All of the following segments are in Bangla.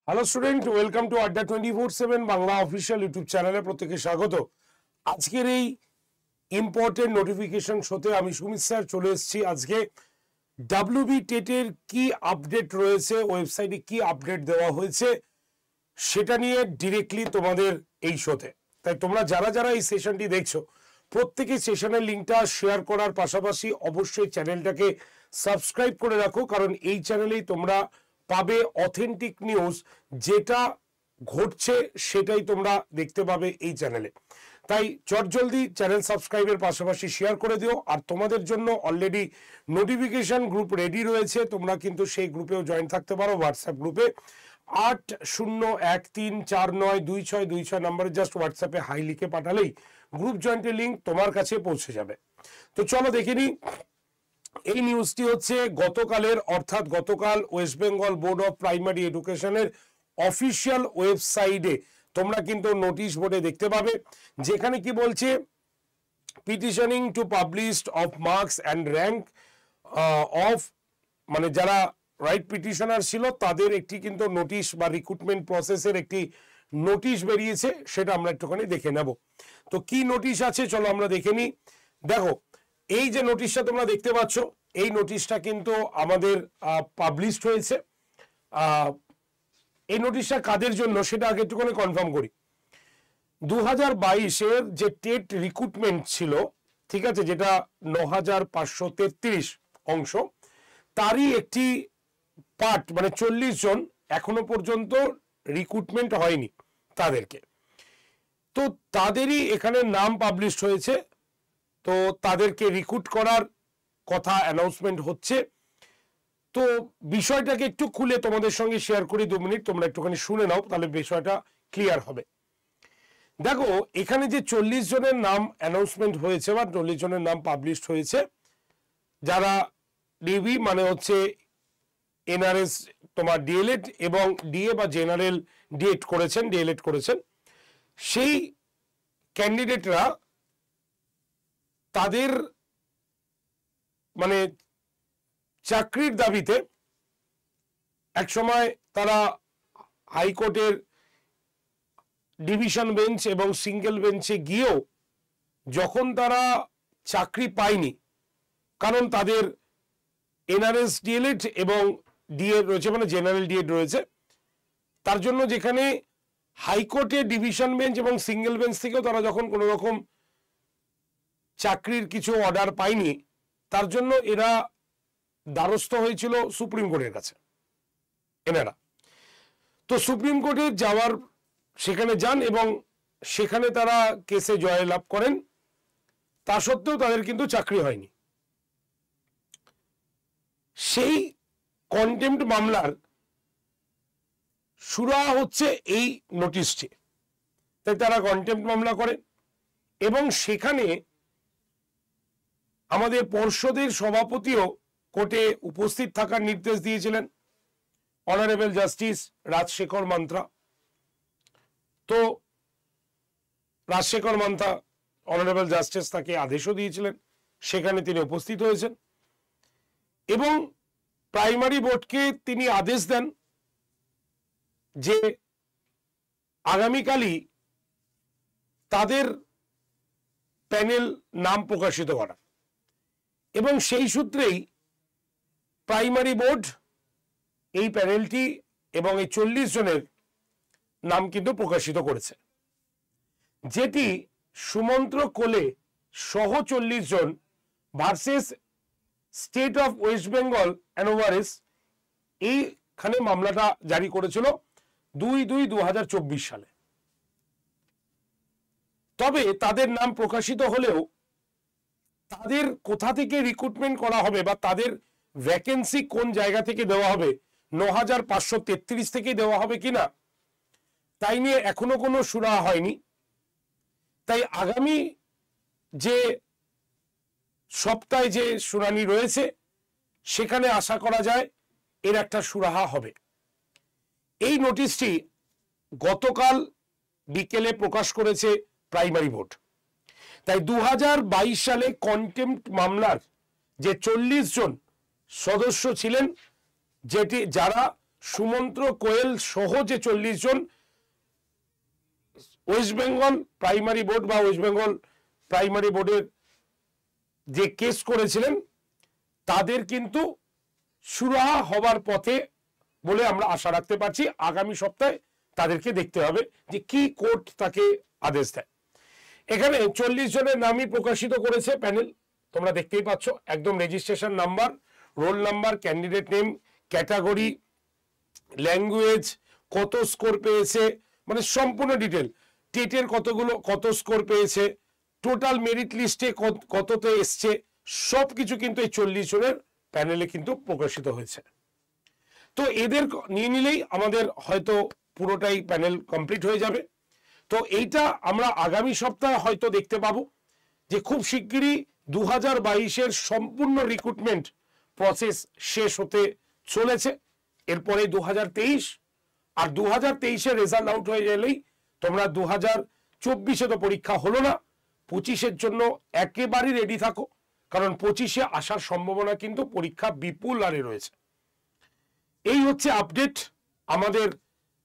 হ্যালো স্টুডেন্ট, ওয়েলকাম টু আড্ডা 24/7 বাংলা অফিসিয়াল ইউটিউব চ্যানেলে প্রত্যেকে স্বাগত। আজকের এই ইম্পর্টেন্ট নোটিফিকেশন শোতে আমি সুমিত স্যার চলে এসেছি। আজকে ডাব্লিউবি টেটের কি আপডেট রয়েছে, ওয়েবসাইটে কি আপডেট দেওয়া হয়েছে সেটা নিয়ে ডিরেক্টলি তোমাদের এই শোতে। তাই তোমরা যারা যারা এই সেশনটি দেখছো প্রত্যেকে সেশনের লিঙ্কটা শেয়ার করার পাশাপাশি অবশ্যই চ্যানেলটাকে সাবস্ক্রাইব করে রাখো, কারণ এই চ্যানেলেই তোমরা পাবে অথেন্টিক নিউজ, যেটা ঘটছে সেটাই তোমরা দেখতে পাবে এই চ্যানেলে। তাই চটজলদি চ্যানেল সাবস্ক্রাইবের পাশাপাশি শেয়ার করে দিও। আর তোমাদের জন্য অলরেডি নোটিফিকেশন গ্রুপ রেডি রয়েছে, তোমরা কিন্তু সেই গ্রুপেও জয়েন থাকতে পারো। হোয়াটসঅ্যাপ গ্রুপে 8013492626 নাম্বারে জাস্ট হোয়াটসঅ্যাপে হাই লিখে পাঠালেই গ্রুপ জয়েন্টের লিঙ্ক তোমার কাছে পৌঁছে যাবে। তো চলো দেখে নিই। এই নিউজটি হচ্ছে গতকালের, অর্থাৎ গতকাল West Bengal board of primary এডুকেশনের অফিসিয়াল ওয়েবসাইটে তোমরা কিন্তু নোটিশ বোর্ডে দেখতে পাবে, যেখানে কি বলছে, petitioning to published of marks and rank of, মানে যারা রাইট পিটিশনার ছিল তাদের একটি কিন্তু নোটিশ বা রিক্রুটমেন্ট প্রসেসের একটি নোটিশ বেরিয়েছে, সেটা আমরা একটুখানি দেখে নেব। তো কি নোটিশ আছে চলো আমরা দেখে নিই। দেখো, এই যে নোটিশটা তোমরা দেখতে পাচ্ছ, এই নোটিশটা কিন্তু আমাদের পাবলিশড হয়েছে। এই নোটিশটা কাদের জন্য সেটা আগে একটুখানি কনফার্ম করি। 2022-এর যে টেট রিক্রুটমেন্ট ছিল, ঠিক আছে, যেটা 9533 অংশ, তারই একটি পার্ট, মানে 40 জন এখনো পর্যন্ত রিক্রুটমেন্ট হয়নি তাদেরকে, তো তাদেরই এখানে নাম পাবলিশ হয়েছে। তো তাদেরকে রিক্রুট করার কথা অ্যানাউন্সমেন্ট হচ্ছে। তো বিষয়টাকে একটু খুলে তোমাদের সঙ্গে শেয়ার করি, 2 মিনিট তোমরা একটুখানি শুনে নাও, তাহলে বিষয়টা ক্লিয়ার হবে। দেখো, এখানে যে 40 জনের নাম অ্যানাউন্সমেন্ট হয়েছে বা 40 জনের নাম পাবলিশ হয়েছে, যারা ডিবি মানে হচ্ছে এনআরএস তোমার ডিএলএড এবং ডিএ বা জেনারেল ডিএলএড করেছেন, সেই ক্যান্ডিডেটরা তাদের মানে চাকরির দাবিতে একসময় তারা হাইকোর্টের ডিভিশন বেঞ্চ এবং সিঙ্গেল বেঞ্চে গিয়েও যখন তারা চাকরি পায়নি, কারণ তাদের এনআরএস ডিএলএড এবং ডিএ রয়েছে, মানে জেনারেল ডিএড রয়েছে, তার জন্য যেখানে হাইকোর্টের ডিভিশন বেঞ্চ এবং সিঙ্গেল বেঞ্চ থেকেও তারা যখন কোনো রকম চাকরির কিছু অর্ডার পায়নি, তার জন্য এরা দ্বারস্থ হয়েছিল সুপ্রিম কোর্টের কাছে এনারা। তো সুপ্রিম কোর্টে যাওয়ার, সেখানে যান এবং সেখানে তারা কেসে জয়লাভ করেন। তা সত্ত্বেও তাদের কিন্তু চাকরি হয়নি। সেই কন্টেম্পট মামলার সুরাহা হচ্ছে এই নোটিশটি। তাই তারা কন্টেম্পট মামলা করে এবং সেখানে আমাদের পর্ষদের সভাপতিও কোর্টে উপস্থিত থাকার নির্দেশ দিয়েছিলেন, অনারেবল জাস্টিস রাজশেখর মান্ত্রা। তো রাজশেখর মান্ত্রা অনারেবল জাস্টিস তাকে আদেশও দিয়েছিলেন, সেখানে তিনি উপস্থিত হয়েছেন এবং প্রাইমারি বোর্ডকে তিনি আদেশ দেন যে আগামীকালই তাদের প্যানেল নাম প্রকাশিত করা, এবং সেই সূত্রেই প্রাইমারি বোর্ড এই প্যানেলটি এবং এই 40 জনের নাম কিন্তু প্রকাশিত করেছে, যেটি সুমন্ত্র কোলে সহ 40 জন versus state of West Bengal and others, এইখানে মামলাটা জারি করেছিল 2/2/2024 সালে। তবে তাদের নাম প্রকাশিত হলেও তাদের কোথা থেকে রিক্রুটমেন্ট করা হবে বা তাদের ভ্যাকেন্সি কোন জায়গা থেকে দেওয়া হবে, 9533 থেকে দেওয়া হবে কিনা, তাই নিয়ে এখনো কোনো সুরাহা হয়নি। তাই আগামী যে সপ্তাহে যে শুনানি রয়েছে সেখানে আশা করা যায় এর একটা সুরাহা হবে। এই নোটিশটি গতকাল বিকেলে প্রকাশ করেছে প্রাইমারি বোর্ড। তাই 2022 সালে কন্টেম্পট মামলার যে 40 জন সদস্য ছিলেন, যারা সুমন্ত্র কোয়েল সহ যে 40 জন ওয়েস্ট বেঙ্গল প্রাইমারি বোর্ড বা ওয়েস্ট বেঙ্গল প্রাইমারি বোর্ডের যে কেস করেছিলেন তাদের কিন্তু সুরাহা হবার পথে বলে আমরা আশা রাখতে পারছি। আগামী সপ্তাহে তাদেরকে দেখতে হবে যে কি কোর্ট তাকে আদেশ দেয়। এখানে 40 জনের নামই প্রকাশিত করেছে প্যানেল, তোমরা দেখতেই পাচ্ছ, একদম registration number, roll number, candidate name, category, language, কত স্কোর পেয়েছে, মানে সম্পূর্ণ ডিটেল, টেটের কত স্কোর পেয়েছে, টোটাল মেরিট লিস্টে কততে এসছে, সবকিছু কিন্তু এই 40 জনের প্যানেলে কিন্তু প্রকাশিত হয়েছে। তো এদের নিয়ে নিলেই আমাদের হয়তো পুরোটাই প্যানেল কমপ্লিট হয়ে যাবে। তো এইটা আমরা আগামী সপ্তাহে হয়তো দেখতে পাবো যে খুব শিগগিরই 2022-এর সম্পূর্ণ রিক্রুটমেন্ট প্রসেস শেষ হতে চলেছে। এরপরে 2023, আর 2023-এর রেজাল্ট আউট হয়ে গেলেই তোমরা 2024-এ তো পরীক্ষা হলো না, 25-এর জন্য একেবারেই রেডি থাকো, কারণ 25-এ আসার সম্ভাবনা কিন্তু পরীক্ষা বিপুল হারে রয়েছে। এই হচ্ছে আপডেট, আমাদের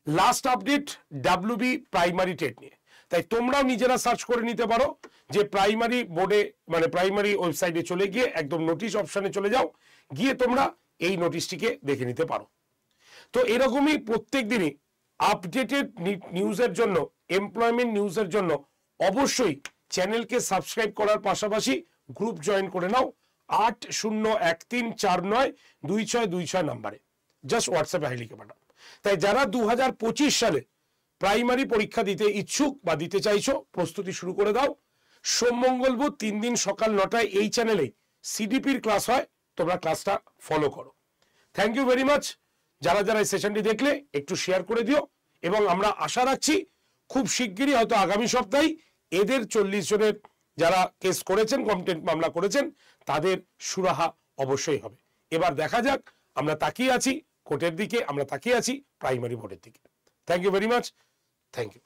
last update WB primary TET নিয়ে। তাই তোমরাও নিজেরা সার্চ করে নিতে পারো যে প্রাইমারি বোর্ডে মানে প্রাইমারি ওয়েবসাইটে চলে গিয়ে একদম নোটিশ অপশনে চলে যাও, গিয়ে তোমরা এই নোটিশটিকে দেখে নিতে পারো। তো এরকমই প্রত্যেক দিনই আপডেটেড নিউজের জন্য, এমপ্লয়মেন্ট নিউজের জন্য অবশ্যই চ্যানেলকে সাবস্ক্রাইব করার পাশাপাশি গ্রুপ জয়েন করে নাও 8013492626 নাম্বারে, জাস্ট হোয়াটসঅ্যাপে হাই লিখে পাঠাও। তাই যারা 2025 সালে প্রাইমারি পরীক্ষা দিতে ইচ্ছুক বা দিতে চাইছো, প্রস্তুতি শুরু করে দাও। সোম মঙ্গল বুধ 3 দিন সকাল 9টায় এই চ্যানেলে সিডিপির ক্লাস হয়, তোমরা ক্লাসটা ফলো করো। Thank you very much. যারা যারা এই সেশনটি দেখলে একটু শেয়ার করে দিও, এবং আমরা আশা রাখছি খুব শিগগিরই হয়তো আগামী সপ্তাহে এদের 40 জনের যারা কেস করেছেন, কমপ্লেন্ট মামলা করেছেন, তাদের সুরাহা অবশ্যই হবে। এবার দেখা যাক, আমরা তাকিয়ে আছি কোর্টের দিকে, আমরা তাকিয়ে আছি প্রাইমারি বোর্ডের দিকে। Thank you very much, thank you.